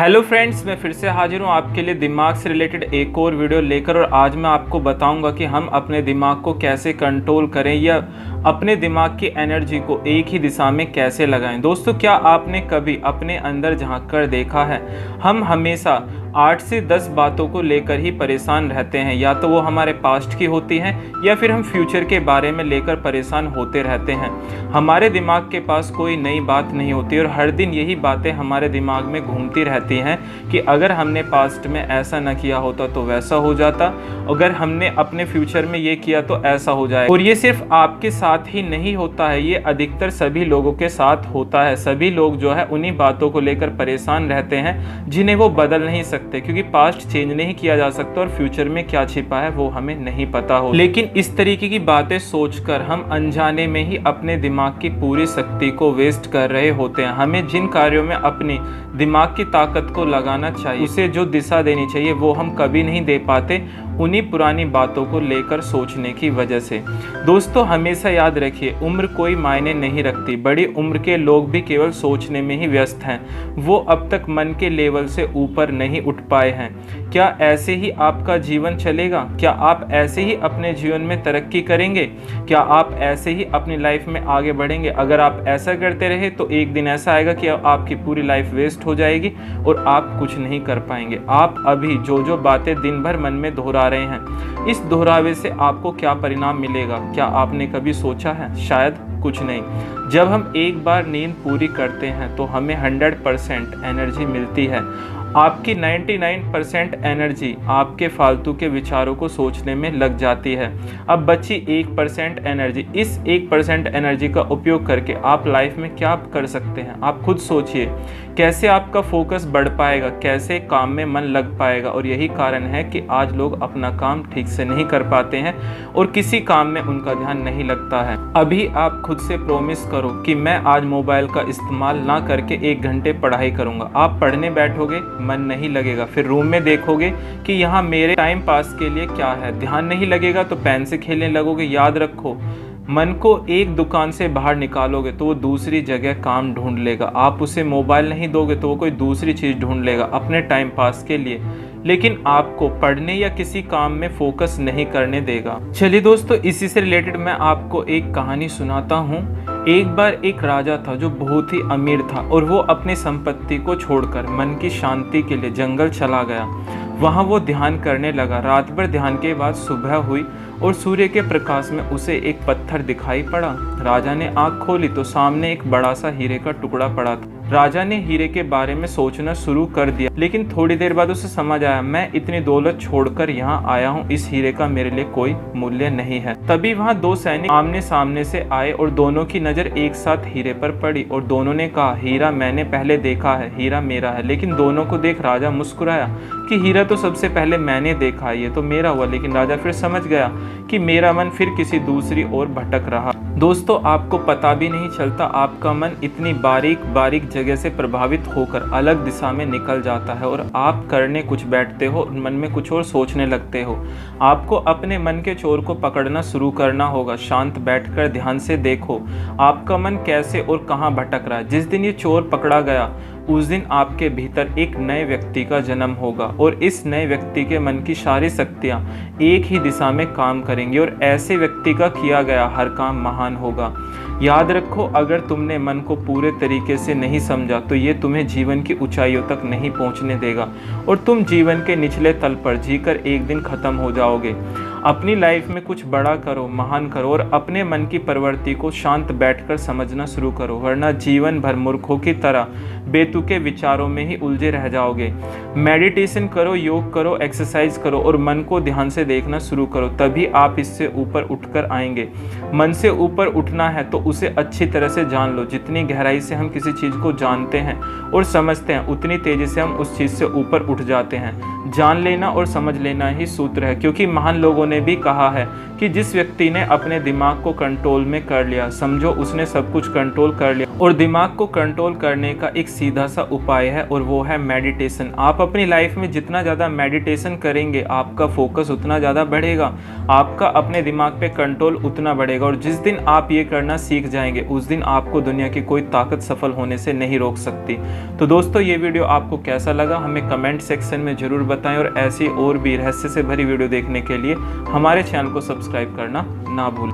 Hello friends, मैं फिर से हाजिर हूँ आपके लिए दिमाग से रिलेटेड एक और वीडियो लेकर। और आज मैं आपको बताऊंगा कि हम अपने दिमाग को कैसे कंट्रोल करें या अपने दिमाग की एनर्जी को एक ही दिशा में कैसे लगाएं। दोस्तों, क्या आपने कभी अपने अंदर झांक कर देखा है? हम हमेशा 8 से 10 बातों को लेकर ही परेशान रहते हैं। या तो वो हमारे पास्ट की होती हैं या फिर हम फ्यूचर के बारे में लेकर परेशान होते रहते हैं। हमारे दिमाग के पास कोई नई बात नहीं होती और हर दिन यही बातें हमारे दिमाग में घूमती रहती हैं कि अगर हमने पास्ट में ऐसा न किया होता तो वैसा हो जाता, अगर हमने अपने फ्यूचर में ये किया तो ऐसा हो जाए। और ये सिर्फ आपके साथ ही नहीं होता है, ये अधिकतर सभी लोगों के साथ होता है। सभी लोग जो है उन्हीं बातों को लेकर परेशान रहते हैं जिन्हें वो बदल नहीं सकते, क्योंकि पास्ट चेंज नहीं किया जा सकता और फ्यूचर में क्या छिपा है वो हमें नहीं पता हो। लेकिन इस तरीके की बातें सोचकर हम अनजाने में ही अपने दिमाग की पूरी शक्ति को वेस्ट कर रहे होते हैं। हमें जिन कार्यों में अपनी दिमाग की ताकत को लगाना चाहिए, उसे जो दिशा देनी चाहिए वो हम कभी नहीं दे पाते, उन्हीं पुरानी बातों को लेकर सोचने की वजह से। दोस्तों, हमेशा याद रखिए, उम्र कोई मायने नहीं रखती। बड़ी उम्र के लोग भी केवल सोचने में ही व्यस्त हैं। वो अब तक मन के लेवल से ऊपर नहीं उठ पाए हैं। क्या ऐसे ही आपका जीवन चलेगा? क्या आप ऐसे ही अपने जीवन में तरक्की करेंगे? क्या आप ऐसे ही अपनी लाइफ में आगे बढ़ेंगे? अगर आप ऐसा करते रहे तो एक दिन ऐसा आएगा कि आपकी पूरी लाइफ वेस्ट हो जाएगी और आप कुछ नहीं कर पाएंगे। आप अभी जो जो बातें दिन भर मन में दोहरा रहे हैं, इस दोहरावे से आपको क्या परिणाम मिलेगा? क्या आपने कभी सोचा है? शायद कुछ नहीं। जब हम एक बार नींद पूरी करते हैं तो हमें 100% एनर्जी मिलती है। आपकी 99% एनर्जी आपके फालतू के विचारों को सोचने में लग जाती है। अब बची 1% एनर्जी। इस 1% एनर्जी का उपयोग करके आप लाइफ में क्या कर सकते हैं? आप खुद सोचिए, कैसे आपका फोकस बढ़ पाएगा, कैसे काम में मन लग पाएगा। और यही कारण है कि आज लोग अपना काम ठीक से नहीं कर पाते हैं और किसी काम में उनका ध्यान नहीं लगता है। अभी आप खुद से प्रॉमिस करो कि मैं आज मोबाइल का इस्तेमाल ना करके 1 घंटे पढ़ाई करूंगा। आप पढ़ने बैठोगे, मन नहीं लगेगा। फिर रूम में देखोगे कि यहाँ मेरे टाइम पास के लिए क्या है, ध्यान नहीं लगेगा तो पेन से खेलने लगोगे। याद रखो, मन को एक दुकान से बाहर निकालोगे तो वो दूसरी जगह काम ढूंढ लेगा। आप उसे मोबाइल नहीं दोगे तो वो कोई दूसरी चीज़ ढूंढ लेगा अपने टाइम पास के लिए, लेकिन आपको पढ़ने या किसी काम में फोकस नहीं करने देगा। चलिए दोस्तों, इसी से रिलेटेड मैं आपको एक कहानी सुनाता हूँ। एक बार एक राजा था जो बहुत ही अमीर था और वो अपनी संपत्ति को छोड़कर मन की शांति के लिए जंगल चला गया। वहाँ वो ध्यान करने लगा। रात भर ध्यान के बाद सुबह हुई और सूर्य के प्रकाश में उसे एक पत्थर दिखाई पड़ा। राजा ने आंख खोली तो सामने एक बड़ा सा हीरे का टुकड़ा पड़ा था। राजा ने हीरे के बारे में सोचना शुरू कर दिया, लेकिन थोड़ी देर बाद उसे समझ आया, मैं इतनी दौलत छोड़कर यहाँ आया हूँ, इस हीरे का मेरे लिए कोई मूल्य नहीं है। तभी वहाँ 2 सैनिक आमने सामने से आए और दोनों की नज़र एक साथ हीरे पर पड़ी और दोनों ने कहा, हीरा मैंने पहले देखा है, हीरा मेरा है। लेकिन दोनों को देख राजा मुस्कुराया कि हीरा तो सबसे पहले मैंने देखा है, ये तो मेरा हुआ। लेकिन राजा फिर समझ गया कि मेरा मन फिर किसी दूसरी ओर भटक रहा। दोस्तों, आपको पता भी नहीं चलता, आपका मन इतनी बारीक बारीक जगह से प्रभावित होकर अलग दिशा में निकल जाता है और आप करने कुछ बैठते हो, मन में कुछ और सोचने लगते हो। आपको अपने मन के चोर को पकड़ना शुरू करना होगा। शांत बैठकर ध्यान से देखो आपका मन कैसे और कहाँ भटक रहा है। जिस दिन ये चोर पकड़ा गया उस दिन आपके भीतर एक नए व्यक्ति का जन्म होगा और इस नए व्यक्ति के मन की सारी शक्तियाँ एक ही दिशा में काम करेंगी और ऐसे व्यक्ति का किया गया हर काम महान होगा। याद रखो, अगर तुमने मन को पूरे तरीके से नहीं समझा तो ये तुम्हें जीवन की ऊंचाइयों तक नहीं पहुंचने देगा और तुम जीवन के निचले तल पर जीकर एक दिन खत्म हो जाओगे। अपनी लाइफ में कुछ बड़ा करो, महान करो और अपने मन की प्रवृत्ति को शांत बैठकर समझना शुरू करो, वरना जीवन भर मूर्खों की तरह बेतुके विचारों में ही उलझे रह जाओगे। मेडिटेशन करो, योग करो, एक्सरसाइज करो और मन को ध्यान से देखना शुरू करो, तभी आप इससे ऊपर उठकर आएंगे। मन से ऊपर उठना है तो उसे अच्छी तरह से जान लो। जितनी गहराई से हम किसी चीज़ को जानते हैं और समझते हैं, उतनी तेज़ी से हम उस चीज़ से ऊपर उठ जाते हैं। जान लेना और समझ लेना ही सूत्र है, क्योंकि महान लोगों ने भी कहा है कि जिस व्यक्ति ने अपने दिमाग को कंट्रोल में कर लिया, समझो उसने सब कुछ कंट्रोल कर लिया। और दिमाग को कंट्रोल करने का एक सीधा सा उपाय है और वो है मेडिटेशन। आप अपनी लाइफ में जितना ज़्यादा मेडिटेशन करेंगे आपका फोकस उतना ज़्यादा बढ़ेगा, आपका अपने दिमाग पे कंट्रोल उतना बढ़ेगा। और जिस दिन आप ये करना सीख जाएंगे उस दिन आपको दुनिया की कोई ताकत सफल होने से नहीं रोक सकती। तो दोस्तों, ये वीडियो आपको कैसा लगा हमें कमेंट सेक्शन में ज़रूर बताएं और ऐसी और भी रहस्य से भरी वीडियो देखने के लिए हमारे चैनल को सब्सक्राइब करना ना भूलें।